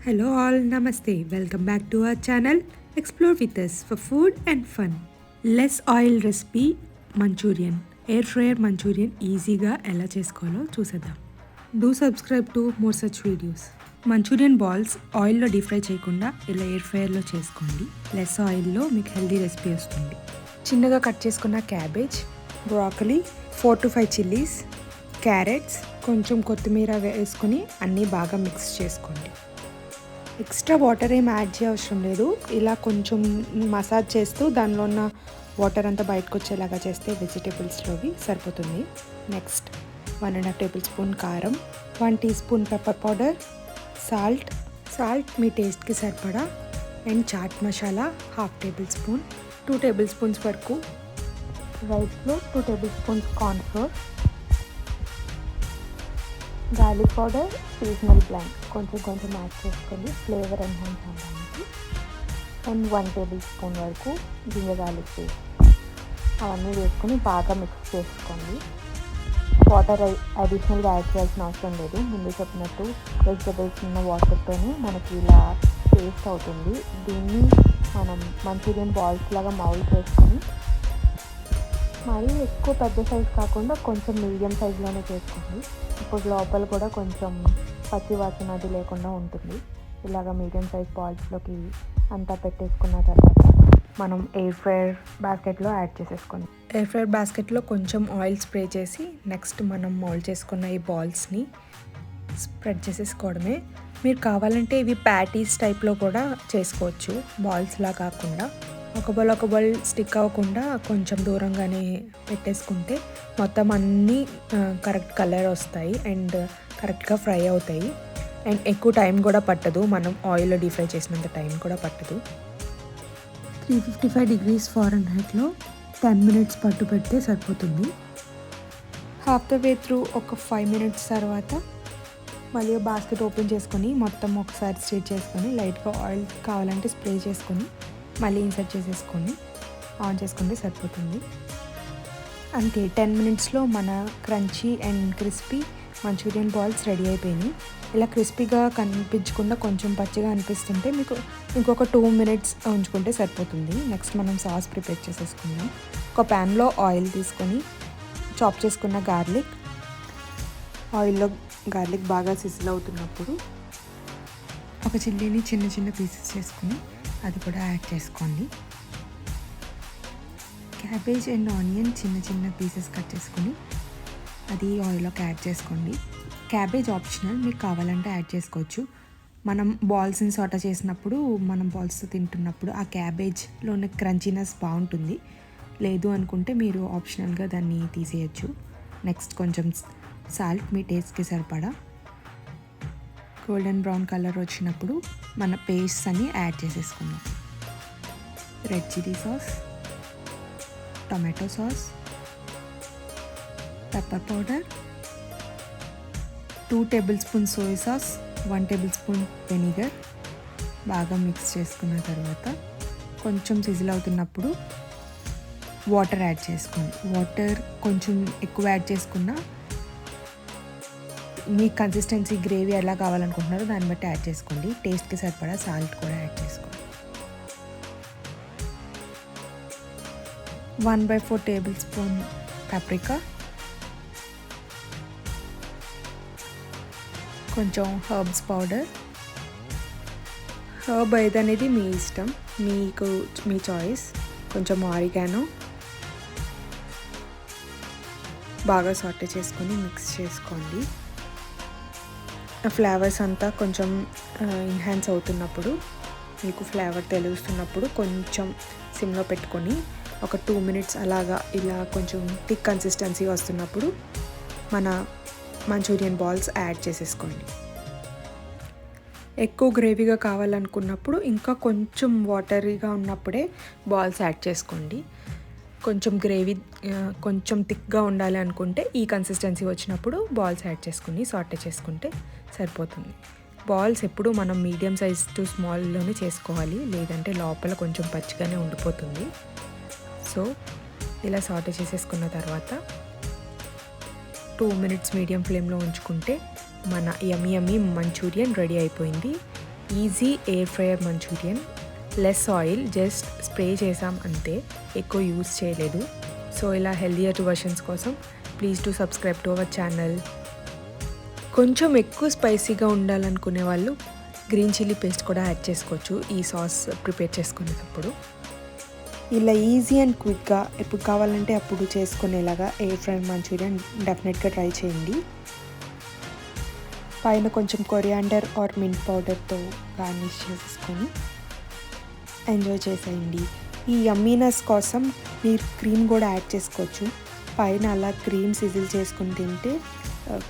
Hello all, Namaste. Welcome back to our channel Explore with us for food and fun. Less oil recipe Manchurian. Air fryer Manchurian ఈజీగా ఎలా చేసుకోవాలో చూసేద్దాం. Do subscribe to more such videos. Manchurian balls ఆయిల్లో deep fry చేయకుండా ఇలా air ఫ్రైయర్లో చేసుకోండి. Less ఆయిల్లో మీకు హెల్దీ రెసిపీ వస్తుంది. చిన్నగా కట్ చేసుకున్న cabbage, broccoli, 4 to 5 chillies, carrots, కొంచెం కొత్తిమీర వేసుకుని అన్నీ బాగా మిక్స్ చేసుకోండి. ఎక్స్ట్రా వాటర్ ఏం యాడ్ చేయవసరం లేదు. ఇలా కొంచెం మసాజ్ చేస్తూ దానిలో ఉన్న వాటర్ అంతా బయటకు వచ్చేలాగా చేస్తే వెజిటేబుల్స్లోవి సరిపోతుంది. నెక్స్ట్ 1.5 టేబుల్ స్పూన్ కారం, 1 teaspoon pepper powder, salt మీ టేస్ట్కి సరిపడా, and chaat masala 1/2 tablespoon, 2 tablespoons వరకు rice flour, 2 tablespoons corn flour, garlic powder, seasonal blank కొంచెం యాడ్ చేసుకొని ఫ్లేవర్ ఎన్హాన్స్ అవ్వడానికి, అండ్ 1 టేబుల్ స్పూన్ వరకు జింజర్ గార్లిక్ పేస్ట్ అవన్నీ వేసుకొని బాగా మిక్స్ చేసుకోండి. వాటర్ అడిషనల్గా యాడ్ చేయాల్సిన అవసరం లేదు. ముందు చెప్పినట్టు వెజిటబుల్స్ ఉన్న వాటర్తోనే మనకి ఇలా పేస్ట్ అవుతుంది. దీన్ని మనం మంచూరియన్ బాల్స్ లాగా మౌల్డ్ చేసుకొని మరీ ఎక్కువ పెద్ద సైజ్ కాకుండా కొంచెం మీడియం సైజులోనే చేసుకోండి. ఇప్పుడు లోపల కూడా కొంచెం పచ్చి వాసన అది లేకుండా ఉంటుంది. ఇలాగ మీడియం సైజ్ బాల్స్లోకి అంతా పెట్టేసుకున్న తర్వాత మనం ఎయిర్ ఫ్రైయర్ బాస్కెట్లో యాడ్ చేసేసుకోండి. ఎయిర్ ఫ్రైయర్ బాస్కెట్లో కొంచెం ఆయిల్ స్ప్రే చేసి నెక్స్ట్ మనం మౌల్డ్ చేసుకున్న ఈ బాల్స్ని స్ప్రెడ్ చేసేసుకోవడమే. మీరు కావాలంటే ఇవి ప్యాటీస్ టైప్లో కూడా చేసుకోవచ్చు. బాల్స్లా కాకుండా ఒక బాల్ స్టిక్ అవ్వకుండా కొంచెం దూరంగానే పెట్టేసుకుంటే మొత్తం అన్నీ కరెక్ట్ కలర్ వస్తాయి అండ్ కరెక్ట్గా ఫ్రై అవుతాయి. అండ్ ఎక్కువ టైం కూడా పట్టదు. మనం ఆయిల్లో డీప్ ఫ్రై చేసినంత టైం కూడా పట్టదు. 355 degrees Fahrenheitలో 10 minutes పట్టు పెడితే సరిపోతుంది. హాఫ్ ద వే త్రూ ఒక 5 minutes తర్వాత మళ్ళీ బాస్కెట్ ఓపెన్ చేసుకొని మొత్తం ఒకసారి స్ట్రెచ్ చేసుకొని లైట్గా ఆయిల్ కావాలంటే స్ప్రే చేసుకొని మళ్ళీ ఇన్సర్ట్ చేసేసుకొని ఆన్ చేసుకుంటే సరిపోతుంది. అంతే, 10 minutesలో మన crunchy and crispy Manchurian balls ready అయిపోయినాయి. ఇలా క్రిస్పీగా కనిపించకుండా కొంచెం పచ్చిగా అనిపిస్తుంటే మీకు ఇంకొక 2 minutes ఉంచుకుంటే సరిపోతుంది. నెక్స్ట్ మనం సాస్ ప్రిపేర్ చేసేసుకుందాం. ఒక ప్యాన్లో ఆయిల్ తీసుకొని చాప్ చేసుకున్న ఆయిల్లో గార్లిక్ బాగా సిజిల్ అవుతున్నప్పుడు ఒక చిల్లీని చిన్న పీసెస్ చేసుకుని అది కూడా యాడ్ చేసుకోండి. క్యాబేజ్ అండ్ ఆనియన్ చిన్న పీసెస్ కట్ చేసుకొని అది ఆయిల్లోకి యాడ్ చేసుకోండి. క్యాబేజ్ ఆప్షనల్, మీకు కావాలంటే యాడ్ చేసుకోవచ్చు. మనం బాల్స్ని సాటా చేసినప్పుడు మనం బాల్స్తో తింటున్నప్పుడు ఆ క్యాబేజ్లో ఉన్న క్రంచీనెస్ బాగుంటుంది. లేదు అనుకుంటే మీరు ఆప్షనల్గా దాన్ని తీసేయచ్చు. నెక్స్ట్ కొంచెం సాల్ట్ మీ టేస్ట్కి సరిపడా. గోల్డెన్ బ్రౌన్ కలర్ వచ్చినప్పుడు మన పేస్ట్స్ అన్ని యాడ్ చేసేసుకుందాం. Red chilli sauce, tomato sauce, pepper powder, 2 table spoon soya sauce, 1 table spoon vinegar బాగా మిక్స్ చేసుకున్న తర్వాత కొంచెం సిజిల్ అవుతున్నప్పుడు వాటర్ యాడ్ చేసుకోండి. వాటర్ కొంచెం ఎక్కువ యాడ్ చేసుకున్నా మీ కన్సిస్టెన్సీ గ్రేవీ ఎలా కావాలనుకుంటున్నారో దాన్ని బట్టి యాడ్ చేసుకోండి. టేస్ట్కి సరిపడా సాల్ట్ కూడా యాడ్ చేసుకోండి. 1/4 టేబుల్ స్పూన్ పాప్రికా, కొంచెం హర్బ్స్ పౌడర్. హర్బ్ ఏదనేది మీ ఇష్టం, మీ చాయిస్. కొంచెం ఆరిగానో బాగా సాటే చేసుకొని మిక్స్ చేసుకోండి. ఫ్లేవర్స్ అంతా కొంచెం ఎన్హాన్స్ అవుతున్నప్పుడు, మీకు ఫ్లేవర్ తెలుస్తున్నప్పుడు కొంచెం సిమ్లో పెట్టుకొని ఒక 2 minutes అలాగా ఇలా కొంచెం థిక్ కన్సిస్టెన్సీ వస్తున్నప్పుడు మన మంచూరియన్ బాల్స్ యాడ్ చేసేసుకోండి. ఎక్కువ గ్రేవీగా కావాలనుకున్నప్పుడు ఇంకా కొంచెం వాటరీగా ఉన్నప్పుడే బాల్స్ యాడ్ చేసుకోండి. కొంచెం గ్రేవీ కొంచెం థిక్గా ఉండాలి అనుకుంటే ఈ కన్సిస్టెన్సీ వచ్చినప్పుడు బాల్స్ యాడ్ చేసుకుని సాటే చేసుకుంటే సరిపోతుంది. బాల్స్ ఎప్పుడు మనం మీడియం సైజ్ టు స్మాల్లోనే చేసుకోవాలి, లేదంటే లోపల కొంచెం పచ్చిగానే ఉండిపోతుంది. సో ఇలా సాటే చేసేసుకున్న తర్వాత 2 minutes మీడియం ఫ్లేమ్లో ఉంచుకుంటే మన యమ్మీ మంచూరియన్ రెడీ అయిపోయింది. Easy air fryer Manchurian, less oil, just spray చేసాం అంతే, ఎక్కువ యూస్ చేయలేదు. సో ఇలా హెల్దియర్ వర్షన్స్ కోసం please to subscribe to our channel. కొంచెం ఎక్కువ స్పైసీగా ఉండాలనుకునే వాళ్ళు గ్రీన్ చిల్లీ పేస్ట్ కూడా యాడ్ చేసుకోవచ్చు ఈ సాస్ ప్రిపేర్ చేసుకునేటప్పుడు. ఇలా ఈజీ అండ్ క్విక్గా ఎప్పుడు కావాలంటే అప్పుడు చేసుకునేలాగా ఎయిర్ ఫ్రై మంచూరియన్ డెఫినెట్గా ట్రై చేయండి. పైన కొంచెం కొరియాండర్ ఆర్ మింట్ పౌడర్తో గార్నిష్ చేసుకొని ఎంజాయ్ చేసేయండి. ఈ యమ్మీనెస్ కోసం మీరు క్రీమ్ కూడా యాడ్ చేసుకోవచ్చు. పైన అలా క్రీమ్ సిజిల్ చేసుకుని తింటే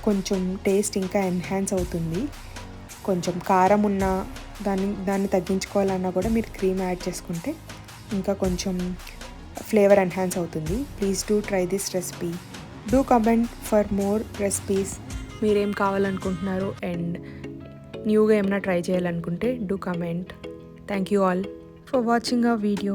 కొంచెం టేస్ట్ ఇంకా ఎన్హాన్స్ అవుతుంది. కొంచెం కారం ఉన్న దాన్ని తగ్గించుకోవాలన్నా కూడా మీరు క్రీమ్ యాడ్ చేసుకుంటే ఇంకా కొంచెం ఫ్లేవర్ ఎన్హాన్స్ అవుతుంది. Please do try this recipe. Do comment for more recipes. మీరేం కావాలనుకుంటున్నారు అండ్ న్యూగా ఏమైనా ట్రై చేయాలనుకుంటే do comment. Thank you all for watching our video.